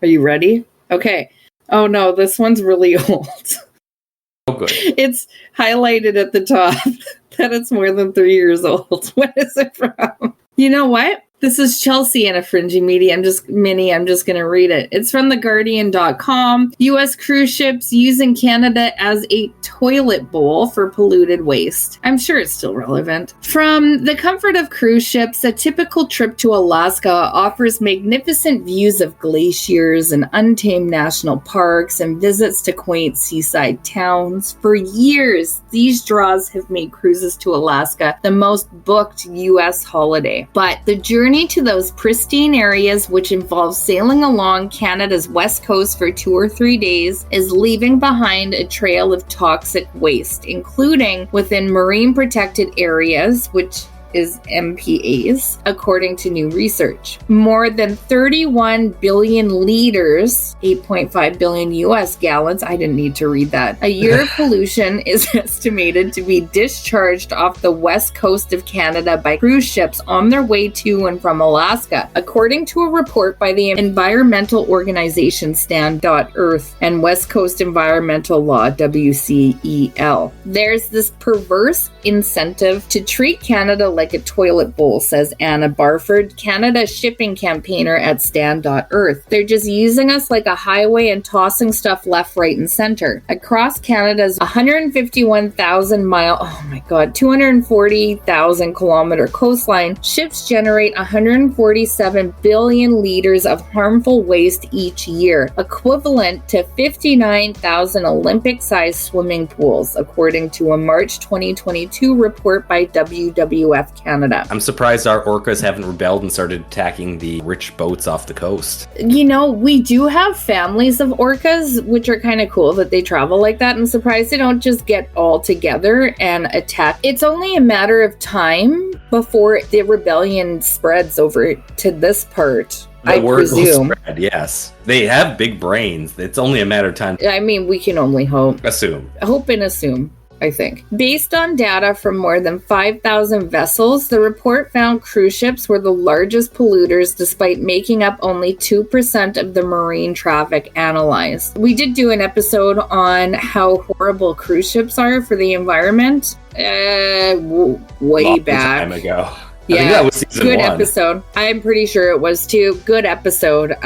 Are you ready? Okay. Oh no, this one's really old. Oh, good. It's highlighted at the top that it's more than 3 years old. What is it from? You know what? This is Chelsea in a Fringey Mini. I'm just going to read it. It's from theguardian.com. U.S. cruise ships using Canada as a toilet bowl for polluted waste. I'm sure it's still relevant. From the comfort of cruise ships, a typical trip to Alaska offers magnificent views of glaciers and untamed national parks and visits to quaint seaside towns. For years, these draws have made cruises to Alaska the most booked U.S. holiday. But the journey to those pristine areas, which involves sailing along Canada's west coast for 2 or 3 days, is leaving behind a trail of toxic waste, including within marine protected areas, which is MPAs, according to new research. More than 31 billion liters, 8.5 billion US gallons, I didn't need to read that, a year of pollution is estimated to be discharged off the west coast of Canada by cruise ships on their way to and from Alaska, according to a report by the environmental organization Stand.Earth and West Coast Environmental Law, WCEL. There's this perverse incentive to treat Canada like a toilet bowl, says Anna Barford, Canada shipping campaigner at Stand.Earth. They're just using us like a highway and tossing stuff left, right, and center. Across Canada's 151,000 mile, 240,000 kilometer coastline, ships generate 147 billion liters of harmful waste each year, equivalent to 59,000 Olympic-sized swimming pools, according to a March 2022 report by WWF Canada. I'm surprised our orcas haven't rebelled and started attacking the rich boats off the coast. You know, we do have families of orcas, which are kind of cool that they travel like that. I'm surprised they don't just get all together and attack. It's only a matter of time before the rebellion spreads over to this part. The word will spread, yes. They have big brains. It's only a matter of time. I mean, we can only hope. Hope and assume. I think. Based on data from more than 5,000 vessels, the report found cruise ships were the largest polluters despite making up only 2% of the marine traffic analyzed. We did do an episode on how horrible cruise ships are for the environment. Way back. Time ago. Yeah, I think that was season good 1. episode. I'm pretty sure it was too. Good episode.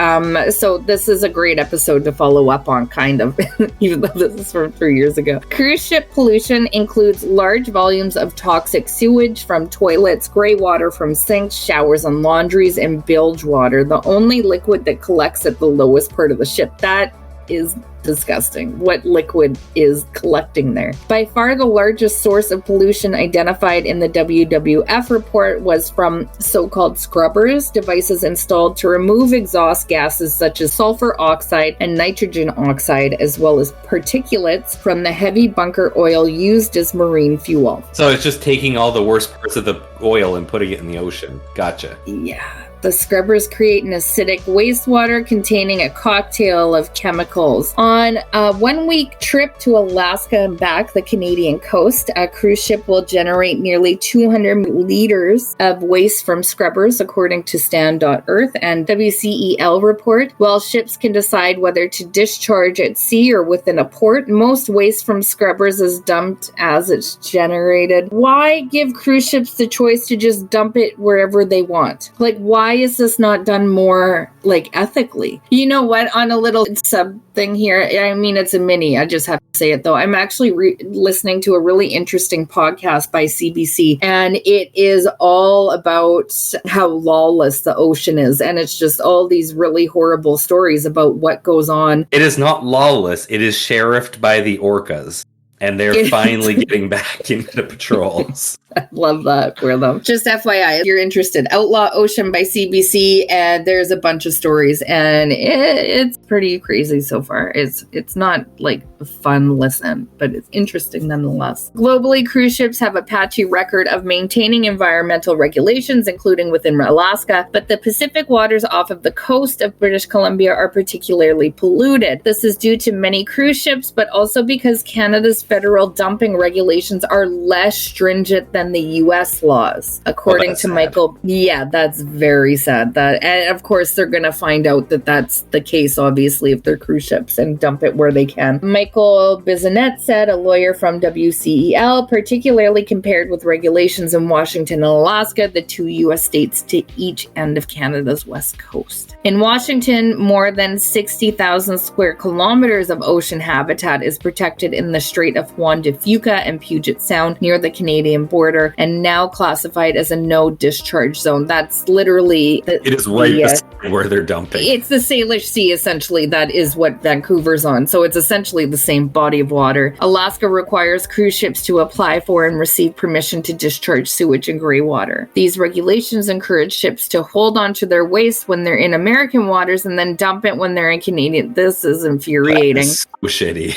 So this is a great episode to follow up on, kind of, even though this is from 3 years ago. Cruise ship pollution includes large volumes of toxic sewage from toilets, gray water from sinks, showers and laundries, and bilge water, the only liquid that collects at the lowest part of the ship. That is disgusting. What liquid is collecting there? By far the largest source of pollution identified in the WWF report was from so-called scrubbers, devices installed to remove exhaust gases such as sulfur oxide and nitrogen oxide, as well as particulates from the heavy bunker oil used as marine fuel. So it's just taking all the worst parts of the oil and putting it in the ocean. Gotcha. Yeah. The scrubbers create an acidic wastewater containing a cocktail of chemicals. On a 1-week trip to Alaska and back, the Canadian coast, a cruise ship will generate nearly 200 liters of waste from scrubbers, according to Stand.Earth and WCEL report. While ships can decide whether to discharge at sea or within a port, most waste from scrubbers is dumped as it's generated. Why give cruise ships the choice to just dump it wherever they want? Like, why is this not done more, like, ethically? You know what? On a little sub thing here, I mean, it's a mini. I just have to say it, though. I'm actually listening to a really interesting podcast by CBC, and it is all about how lawless the ocean is, and it's just all these really horrible stories about what goes on. It is not lawless. It is sheriffed by the orcas. And they're finally getting back into the patrols. I love that for them. Just FYI, if you're interested, Outlaw Ocean by CBC, and there's a bunch of stories, and it's pretty crazy so far. It's not like a fun listen, but it's interesting nonetheless. Globally, cruise ships have a patchy record of maintaining environmental regulations, including within Alaska, but the Pacific waters off of the coast of British Columbia are particularly polluted. This is due to many cruise ships, but also because Canada's federal dumping regulations are less stringent than the U.S. laws, according to sad. Michael. Yeah, that's very sad. And of course, they're going to find out that that's the case, obviously, if they're cruise ships, and dump it where they can. Michael Bisonet said, a lawyer from WCEL, particularly compared with regulations in Washington and Alaska, the two U.S. states to each end of Canada's west coast. In Washington, more than 60,000 square kilometers of ocean habitat is protected in the Strait of Juan de Fuca and Puget Sound near the Canadian border, and now classified as a no discharge zone. That's literally... It is right beside where they're dumping. It's the Salish Sea, essentially. That is what Vancouver's on. So it's essentially the same body of water. Alaska requires cruise ships to apply for and receive permission to discharge sewage in gray water. These regulations encourage ships to hold on to their waste when they're in American waters and then dump it when they're in Canadian. This is infuriating. That is so shitty.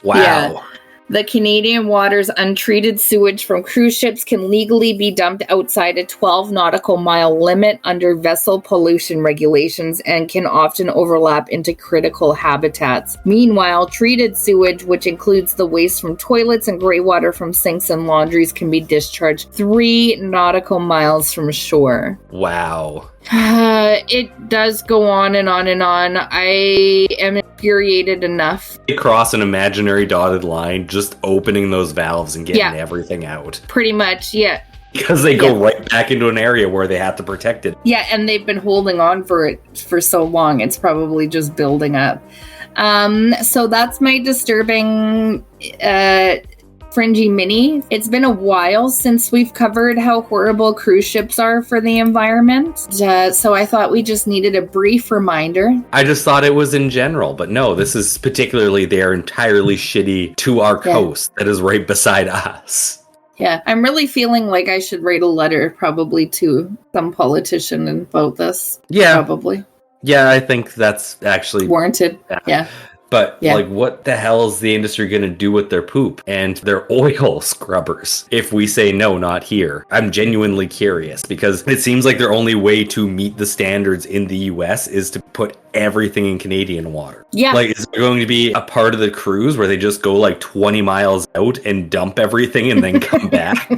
Wow. Yeah. The Canadian waters untreated sewage from cruise ships can legally be dumped outside a 12 nautical mile limit under vessel pollution regulations and can often overlap into critical habitats. Meanwhile, treated sewage, which includes the waste from toilets and gray water from sinks and laundries, can be discharged 3 nautical miles from shore. Wow. It does go on and on and on. I am infuriated enough. They cross an imaginary dotted line, just opening those valves and getting everything out. Pretty much, yeah. Because they go right back into an area where they have to protect it. Yeah, and they've been holding on for it for so long. It's probably just building up. So that's my disturbing... Fringey Mini. It's been a while since we've covered how horrible cruise ships are for the environment. So I thought we just needed a brief reminder. I just thought it was in general, but no, this is particularly they're entirely shitty to our coast that is right beside us. Yeah, I'm really feeling like I should write a letter probably to some politician about this. Yeah. Probably. Yeah, I think that's actually warranted. Yeah. But, like, what the hell is the industry going to do with their poop and their oil scrubbers if we say no, not here? I'm genuinely curious because it seems like their only way to meet the standards in the US is to put everything in Canadian water. Yeah. Like, is there going to be a part of the cruise where they just go, like, 20 miles out and dump everything and then come back?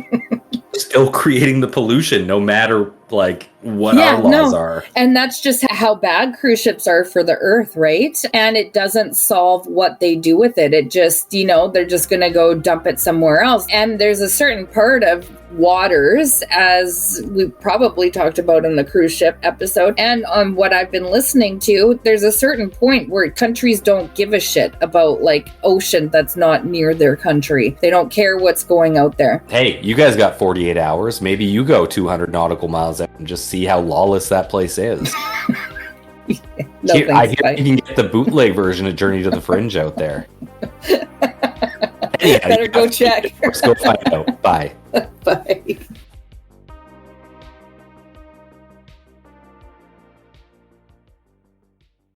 Still creating the pollution no matter, like, what our laws are. And that's just how bad cruise ships are for the earth, right? And it doesn't solve what they do with it. It just, they're just going to go dump it somewhere else. And there's a certain part of waters, as we probably talked about in the cruise ship episode, and on what I've been listening to, there's a certain point where countries don't give a shit about, like, ocean that's not near their country. They don't care what's going out there. Hey, you guys got 48 hours. Maybe you go 200 nautical miles out and just see how lawless that place is. I hear you can get the bootleg version of Journey to the Fringe out there. Better go check. Let's go find out. Bye. Bye.